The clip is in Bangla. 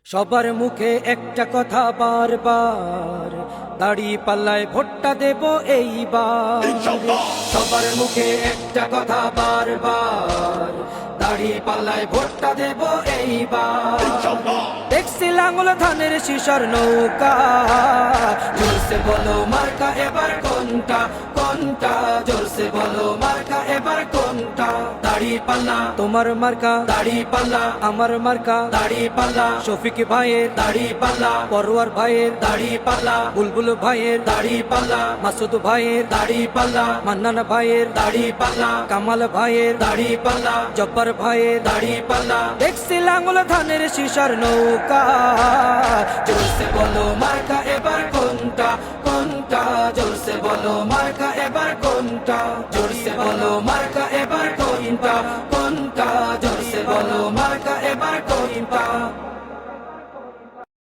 সবার মুখে একটা কথা বারবার, দাড়ি পাল্লায় ভোটটা দেব এইবার। সবার মুখে একটা কথা বারবার, দাড়ি পাল্লায় ভোটটা দেব এইবার। দেখছি লাঙ্গল ধানের শিশর নৌকা, জোরসে বলো মার্কা এবার কোনটা কোনটা, জোরসে বলো মার্কা এবার কোনটা। দাড়ি পাল্লা তোমার মার্কা, দাড়ি পাল্লা আমার মার্কা, দাড়ি পাল্লা শফিক ভাইয়ের দাড়ি পাল্লা, পরোয়ার ভাইয়ের দাড়ি পাল্লা, বুলবুল ভাইয়ের দাড়ি পাল্লা, মাসুদ ভাইয়ের দাড়ি পাল্লা, মান্নান ভাইয়ের দাড়ি পাল্লা, কামাল ভাইয়ের দাড়ি পাল্লা, জব্বার ভাইয়ের দাড়ি পাল্লা। দেখছি লাঙ্গল ধানের শিশর নৌকা, জোরসে বলো মার্কা এবার কোনটা কোনটা, জোরসে বলো মার্কা এবার কোনটা, জোরসে বলো মার্কা এবার কোনটা কোনটা, জোরসে বলো মার্কা এবার কোনটা।